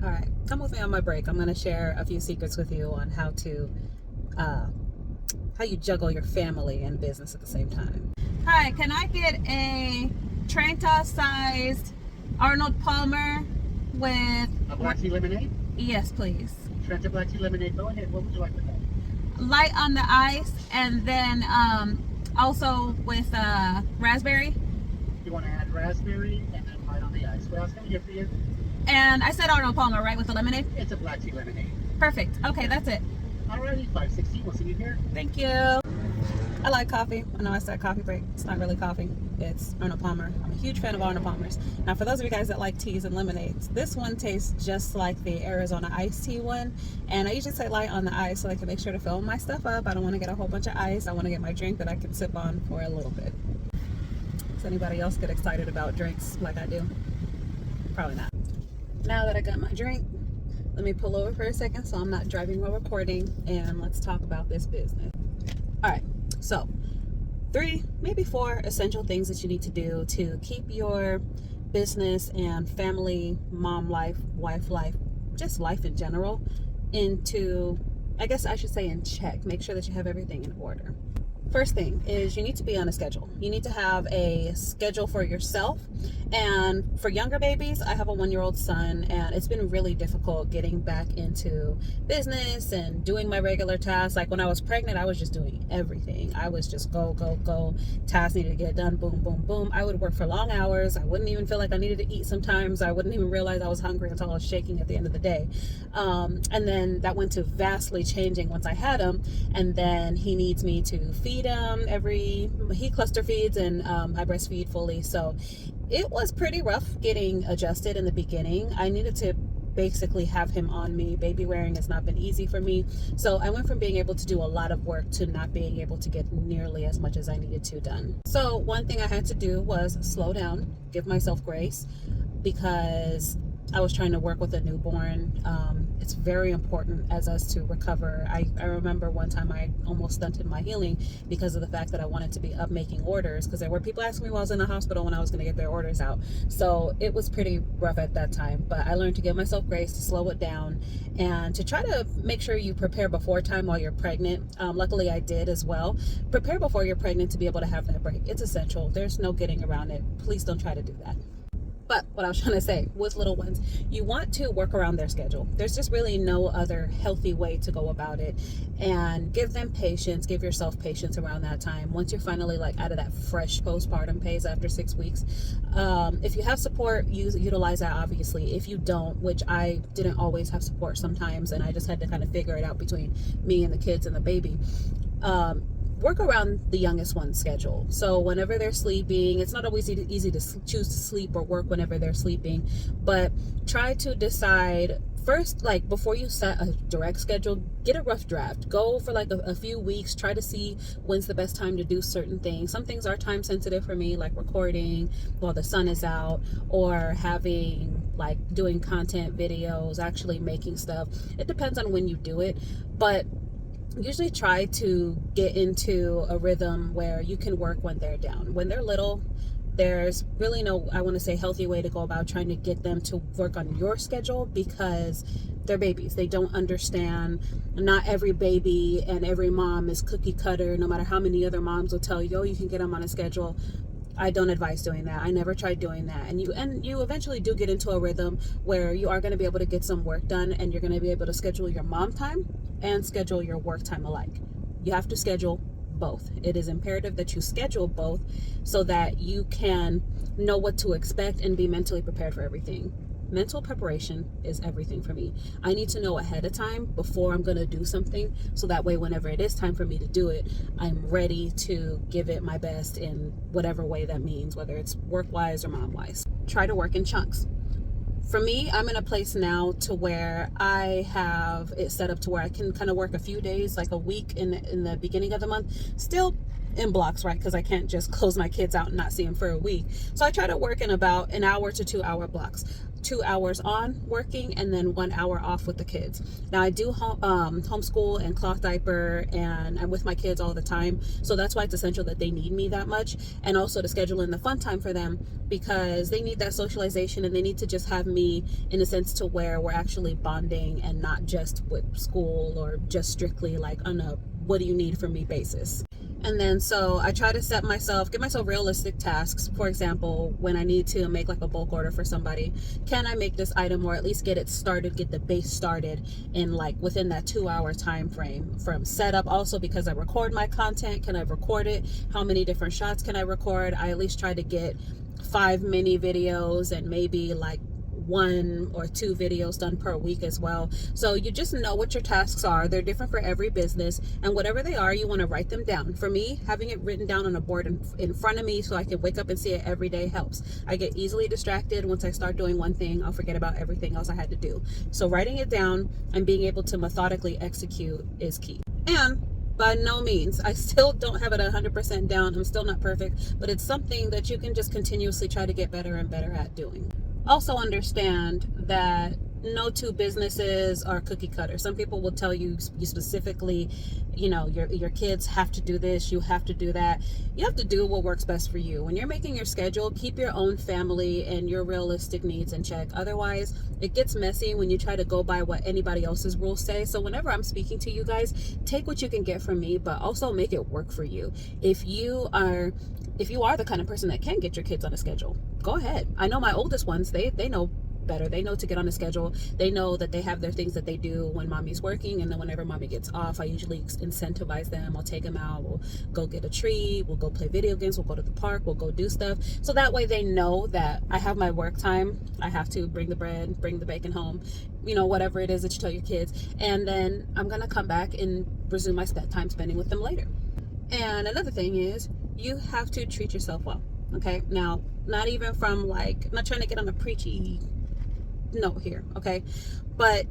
All right, come with me on my break. I'm going to share a few secrets with you on uh, how you juggle your family and business at the same time. Hi, can I get a Trenta sized Arnold Palmer with A black tea lemonade? Yes, please. Trenta black tea lemonade. Go ahead. What would you like with that? Light on the ice, and then also with raspberry. You want to add raspberry and then light on the ice. What else can we get for you? And I said Arnold Palmer, right, with the lemonade? It's a black tea lemonade. Perfect. Okay, that's it. Alrighty, 560. We'll see you here. Thank you. I like coffee. I know I said coffee break. It's not really coffee. It's Arnold Palmer. I'm a huge fan of Arnold Palmers. Now, for those of you guys that like teas and lemonades, this one tastes just like the Arizona iced tea one. And I usually say light on the ice so I can make sure to fill my stuff up. I don't want to get a whole bunch of ice. I want to get my drink that I can sip on for a little bit. Does anybody else get excited about drinks like I do? Probably not. Now that I got my drink, let me pull over for a second so I'm not driving while recording, and let's talk about this business. All right, so 3, maybe 4 essential things that you need to do to keep your business and family, mom life, wife life, just life in general, into, I guess I should say, in check. Make sure that you have everything in order. First thing is you need to be on a schedule. You need to have a schedule for yourself. And for younger babies, I have a 1-year-old son, and it's been really difficult getting back into business and doing my regular tasks. Like when I was pregnant, I was just doing everything. I was just go, go, go. Tasks needed to get done, boom, boom, boom. I would work for long hours. I wouldn't even feel like I needed to eat sometimes. I wouldn't even realize I was hungry until I was shaking at the end of the day. And then that went to vastly changing once I had him. And then he needs me to feed him he cluster feeds, and I breastfeed fully. So it was pretty rough getting adjusted in the beginning. I needed to basically have him on me. Baby wearing has not been easy for me. So I went from being able to do a lot of work to not being able to get nearly as much as I needed to done. So one thing I had to do was slow down, give myself grace, because I was trying to work with a newborn. It's very important as us to recover. I remember one time I almost stunted my healing because of the fact that I wanted to be up making orders, because there were people asking me while I was in the hospital when I was going to get their orders out. So it was pretty rough at that time, but I learned to give myself grace, to slow it down, and to try to make sure you prepare before time while you're pregnant. Luckily I did as well. Prepare before you're pregnant to be able to have that break. It's essential. There's no getting around it. Please don't try to do that. But what I was trying to say with little ones, you want to work around their schedule. There's just really no other healthy way to go about it. And give them patience, give yourself patience around that time. Once you're finally like out of that fresh postpartum phase after 6 weeks, if you have support, utilize that obviously. If you don't, which I didn't always have support sometimes, and I just had to kind of figure it out between me and the kids and the baby. Work around the youngest one's schedule. So whenever they're sleeping, it's not always easy to choose to sleep or work whenever they're sleeping, but try to decide first, like before you set a direct schedule, get a rough draft. Go for like a few weeks, try to see when's the best time to do certain things. Some things are time sensitive for me, like recording while the sun is out, or doing content videos, actually making stuff. It depends on when you do it, but usually try to get into a rhythm where you can work when they're down. When they're little, there's really no, I want to say, healthy way to go about trying to get them to work on your schedule, because they're babies. They don't understand. Not every baby and every mom is cookie cutter, no matter how many other moms will tell you, oh, you can get them on a schedule. I don't advise doing that. I never tried doing that. And you eventually do get into a rhythm where you are going to be able to get some work done, and you're going to be able to schedule your mom time and schedule your work time alike. You have to schedule both. It is imperative that you schedule both so that you can know what to expect and be mentally prepared for everything. Mental preparation is everything for me. I need to know ahead of time before I'm going to do something, so that way whenever it is time for me to do it, I'm ready to give it my best in whatever way that means, whether it's work-wise or mom-wise. Try to work in chunks. For me, I'm in a place now to where I have it set up to where I can kind of work a few days, like a week in the beginning of the month, still in blocks, right? Because I can't just close my kids out and not see them for a week. So I try to work in about an hour to 2 hour blocks. 2 hours on working and then 1 hour off with the kids. Now I do homeschool and cloth diaper, and I'm with my kids all the time, so that's why it's essential that they need me that much, and also to schedule in the fun time for them, because they need that socialization and they need to just have me in a sense to where we're actually bonding and not just with school or just strictly like on a what do you need from me basis. And then so I try to give myself realistic tasks. For example, when I need to make like a bulk order for somebody, can I make this item or at least get it started, get the base started in like within that 2 hour time frame from setup. Also, because I record my content, can I record it? How many different shots can I record? I at least try to get 5 mini videos and maybe like 1 or 2 videos done per week as well. So you just know what your tasks are. They're different for every business, and whatever they are, you want to write them down. For me, having it written down on a board in front of me so I can wake up and see it every day helps. I get easily distracted. Once I start doing one thing, I'll forget about everything else I had to do. So writing it down and being able to methodically execute is key. And by no means, I still don't have it 100% down. I'm still not perfect, but it's something that you can just continuously try to get better and better at doing. Also understand that no two businesses are cookie cutter. Some people will tell you specifically, you know, your kids have to do this, you have to do that. You have to do what works best for you. When you're making your schedule, keep your own family and your realistic needs in check. Otherwise, it gets messy when you try to go by what anybody else's rules say. So whenever I'm speaking to you guys, take what you can get from me, but also make it work for you. If you are the kind of person that can get your kids on a schedule, go ahead. I know my oldest ones, they know better. They know to get on a schedule. They know that they have their things that they do when mommy's working, and then whenever mommy gets off, I usually incentivize them. I'll take them out, we'll go get a treat, we'll go play video games, we'll go to the park, we'll go do stuff. So that way they know that I have my work time. I have to bring the bread, bring the bacon home, you know, whatever it is that you tell your kids. And then I'm going to come back and resume my time spending with them later. And another thing is, you have to treat yourself well. Okay. Now, not even from like, I'm not trying to get on a preachy note here. Okay. But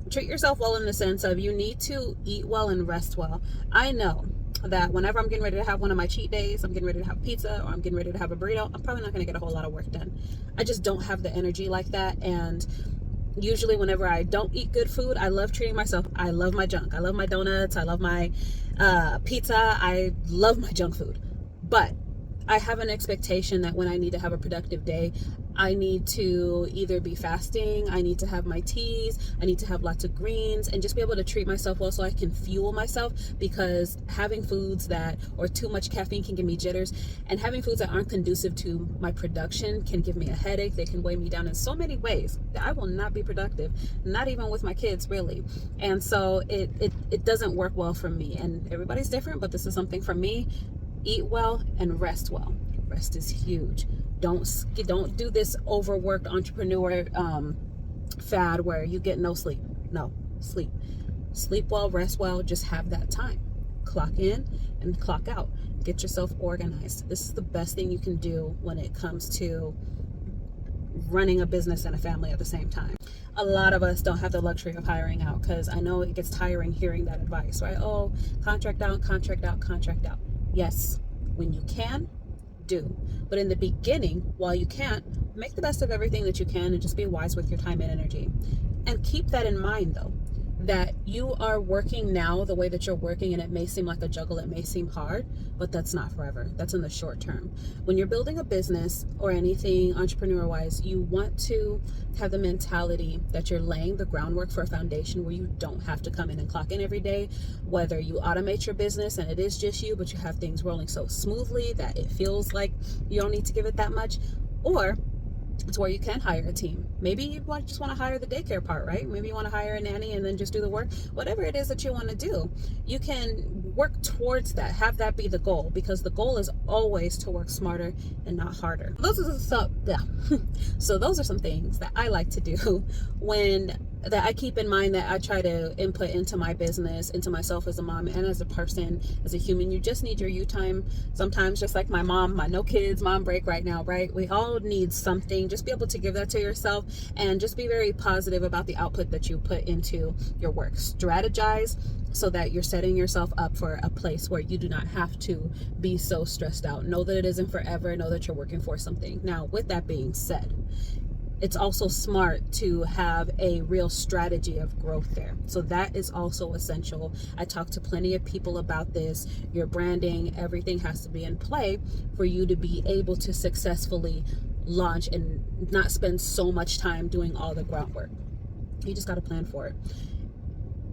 treat yourself well in the sense of you need to eat well and rest well. I know that whenever I'm getting ready to have one of my cheat days, I'm getting ready to have pizza or I'm getting ready to have a burrito, I'm probably not going to get a whole lot of work done. I just don't have the energy like that. And usually whenever I don't eat good food, I love treating myself. I love my junk. I love my donuts. I love my pizza. I love my junk food. But I have an expectation that when I need to have a productive day, I need to either be fasting, I need to have my teas, I need to have lots of greens, and just be able to treat myself well so I can fuel myself, because having foods that, or too much caffeine can give me jitters, and having foods that aren't conducive to my production can give me a headache. They can weigh me down in so many ways that I will not be productive, not even with my kids really. And so it doesn't work well for me, and everybody's different, but this is something for me. Eat well and rest well. Rest is huge. Don't do this overworked entrepreneur fad where you get no sleep. No, sleep well, rest well. Just have that time. Clock in and clock out. Get yourself organized. This is the best thing you can do when it comes to running a business and a family at the same time. A lot of us don't have the luxury of hiring out, because I know it gets tiring hearing that advice, right? Oh, contract out. Yes, when you can, do. But in the beginning, while you can't, make the best of everything that you can and just be wise with your time and energy. And keep that in mind, though, that you are working now the way that you're working, and it may seem like a juggle, it may seem hard, but that's not forever. That's in the short term. When you're building a business or anything entrepreneur-wise, you want to have the mentality that you're laying the groundwork for a foundation where you don't have to come in and clock in every day. Whether you automate your business and it is just you, but you have things rolling so smoothly that it feels like you don't need to give it that much, or it's where you can hire a team. Maybe you just want to hire the daycare part, right? Maybe you want to hire a nanny and then just do the work. Whatever it is that you want to do, you can work towards that. Have that be the goal, because the goal is always to work smarter and not harder. So those are some things that I like to do that I keep in mind, that I try to input into my business, into myself as a mom and as a person, as a human. You just need your you time sometimes, just like my no kids mom break right now, right? We all need something. Just be able to give that to yourself, and just be very positive about the output that you put into your work. Strategize so that you're setting yourself up for a place where you do not have to be so stressed out. Know that it isn't forever. Know that you're working for something. Now, with that being said, it's also smart to have a real strategy of growth there. So that is also essential. I talk to plenty of people about this. Your branding, everything has to be in play for you to be able to successfully launch and not spend so much time doing all the groundwork. You just got to plan for it.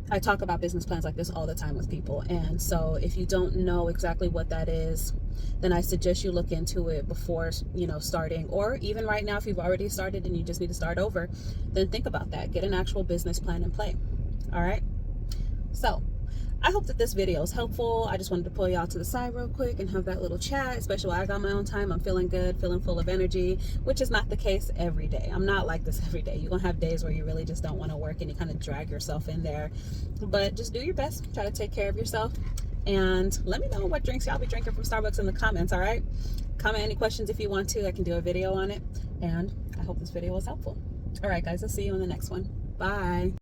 I talk about business plans like this all the time with people. And so if you don't know exactly what that is, then I suggest you look into it before, starting, or even right now, if you've already started and you just need to start over, then think about that. Get an actual business plan in play. All right. So I hope that this video is helpful. I just wanted to pull y'all to the side real quick and have that little chat, especially while I got my own time. I'm feeling good, feeling full of energy, which is not the case every day. I'm not like this every day. You're going to have days where you really just don't want to work and you kind of drag yourself in there. But just do your best. Try to take care of yourself. And let me know what drinks y'all be drinking from Starbucks in the comments, all right? Comment any questions if you want to. I can do a video on it. And I hope this video was helpful. All right, guys, I'll see you in the next one. Bye.